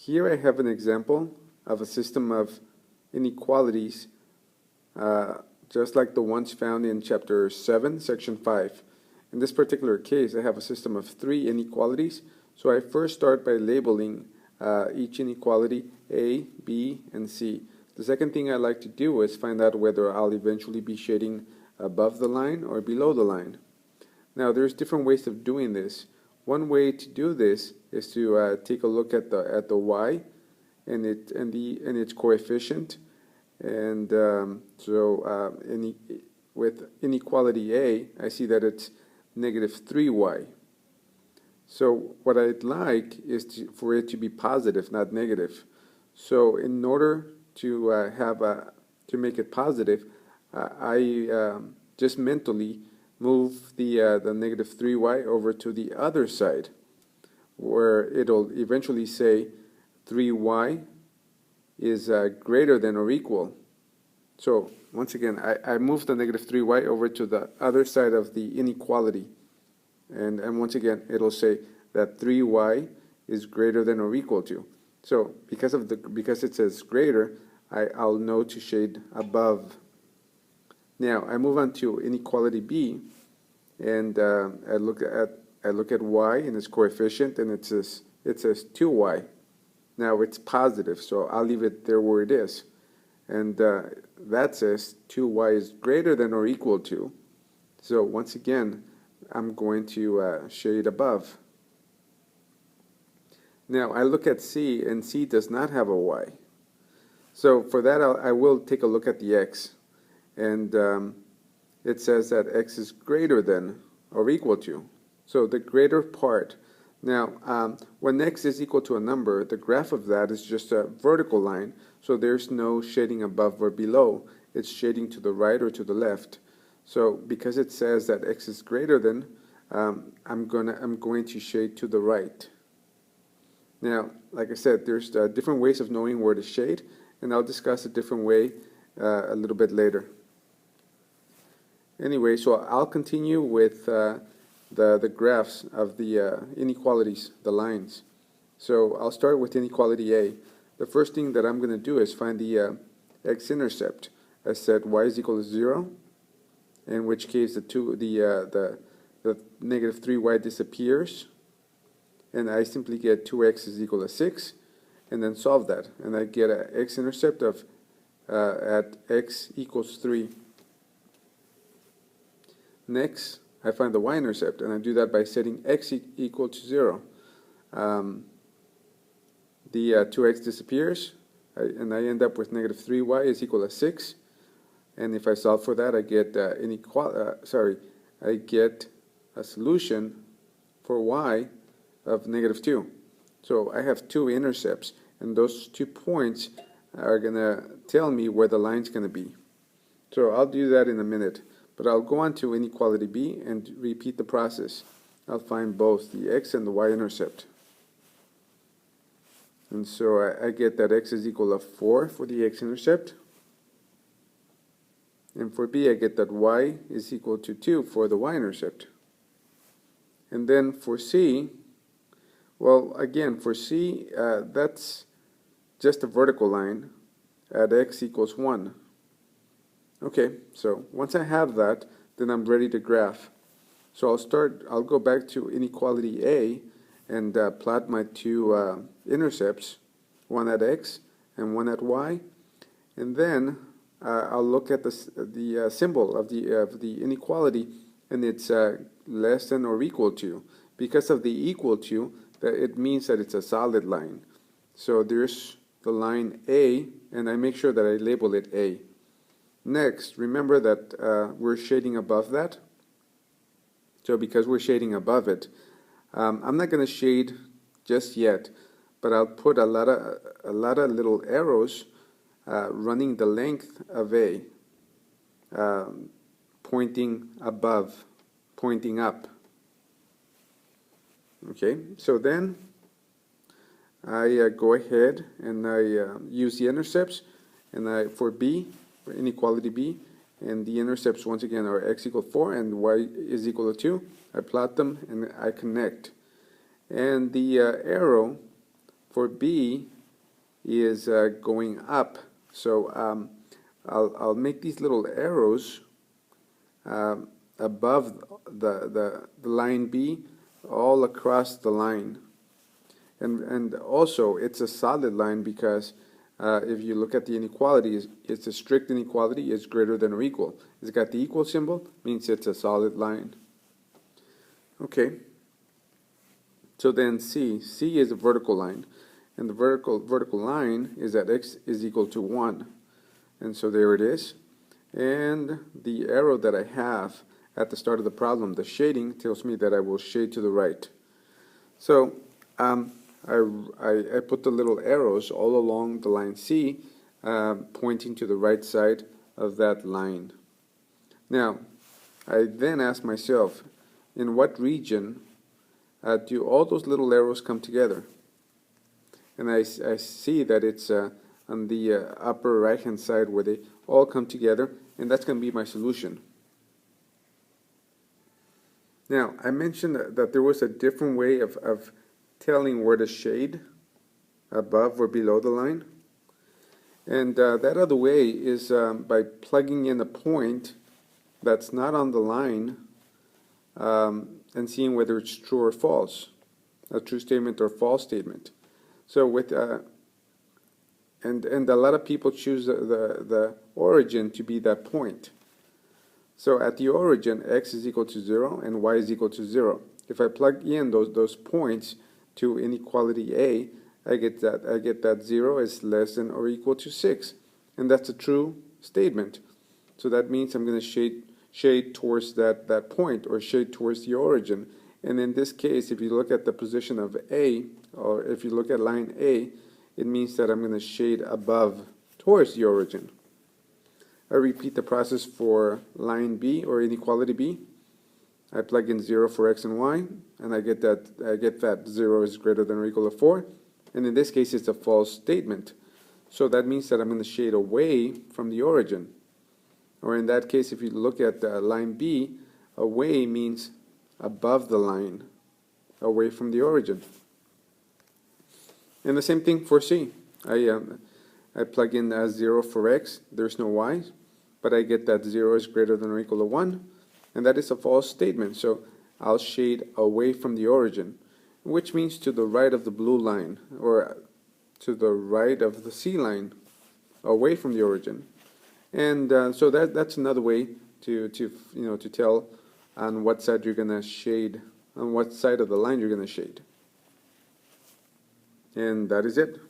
Here I have an example of a system of inequalities just like the ones found in chapter 7, section 5. In this particular case, I have a system of 3 inequalities. So I first start by labeling each inequality A, B, and C. The second thing I like to do is find out whether I'll eventually be shading above the line or below the line. Now there's different ways of doing this. One way to do this is to take a look at the y and its coefficient, and with inequality A, I see that it's negative 3y. So what I'd like is for it to be positive, not negative. So in order to to make it positive, I just mentally move the negative 3y over to the other side, where it'll eventually say 3y is greater than or equal. So once again, I move the negative 3y over to the other side of the inequality, and once again it'll say that 3y is greater than or equal to. So because it says greater, I'll know to shade above. Now I move on to inequality B, and I look at y and its coefficient, and it says 2y. Now it's positive, so I'll leave it there where it is, and that says 2y is greater than or equal to. So once again, I'm going to shade above. Now I look at C, and C does not have a y. So for that, I will take a look at the x, and it says that x is greater than or equal to. So the greater part. Now, when x is equal to a number, the graph of that is just a vertical line, so there's no shading above or below. It's shading to the right or to the left. So because it says that x is greater than, I'm going to shade to the right. Now, like I said, there's different ways of knowing where to shade, and I'll discuss a different way a little bit later. Anyway, so I'll continue with the graphs of the inequalities, the lines. So I'll start with inequality A. The first thing that I'm going to do is find the x-intercept. I said y is equal to 0, in which case the negative 3y disappears, and I simply get 2x is equal to 6, and then solve that, and I get an x-intercept of at x equals 3. Next, I find the y-intercept, and I do that by setting x equal to 0. The 2x disappears, and I end up with negative 3y is equal to 6. And if I solve for that, I get I get a solution for y of negative 2. So I have 2 intercepts, and those 2 points are going to tell me where the line's going to be. So I'll do that in a minute. But I'll go on to inequality B and repeat the process. I'll find both the x and the y-intercept. And so I get that x is equal to 4 for the x-intercept. And for B, I get that y is equal to 2 for the y-intercept. And then for C, well, again, for C, that's just a vertical line at x equals 1. Okay, so once I have that, then I'm ready to graph. So I'll go back to inequality A and plot my 2 intercepts, one at x and one at y, and then I'll look at the symbol of the inequality, and it's less than or equal to. Because of the equal to, it means that it's a solid line. So there's the line A, and I make sure that I label it A. Next, remember that we're shading above that. So because we're shading above it, I'm not going to shade just yet, but I'll put a lot of little arrows running the length of A, pointing above, pointing up. Okay, so then I go ahead and I use the intercepts, and for B, for inequality B, and the intercepts once again are x equal 4 and y is equal to 2. I plot them and I connect. And the arrow for B is going up. So I'll make these little arrows above the line B all across the line. And also it's a solid line because if you look at the inequalities, it's a strict inequality, it's greater than or equal. It's got the equal symbol, means it's a solid line. Okay, so then C is a vertical line, and the vertical line is that x is equal to 1. And so there it is. And the arrow that I have at the start of the problem, the shading, tells me that I will shade to the right. So I put the little arrows all along the line C, pointing to the right side of that line. Now, I then ask myself, in what region do all those little arrows come together? And I see that it's on the upper right hand side where they all come together, and that's going to be my solution. Now, I mentioned that there was a different way of telling where to shade, above or below the line. And that other way is by plugging in a point that's not on the line and seeing whether it's true or false, a true statement or false statement. So with and a lot of people choose the origin to be that point. So at the origin, x is equal to 0 and y is equal to 0. If I plug in those points to inequality A, I get that 0 is less than or equal to 6, and that's a true statement. So that means I'm going to shade towards that point, or shade towards the origin. And in this case, if you look at the position of A, or if you look at line A, it means that I'm going to shade above towards the origin. I repeat the process for line B, or inequality B. I plug in 0 for x and y, and I get that 0 is greater than or equal to 4. And in this case, it's a false statement. So that means that I'm going to shade away from the origin. Or in that case, if you look at line B, away means above the line, away from the origin. And the same thing for C. I plug in 0 for x, there's no y, but I get that 0 is greater than or equal to 1, and that is a false statement, so I'll shade away from the origin, which means to the right of the blue line, or to the right of the C line, away from the origin. And so that's another way to tell on what side you're going to shade, on what side of the line you're going to shade. And that is it.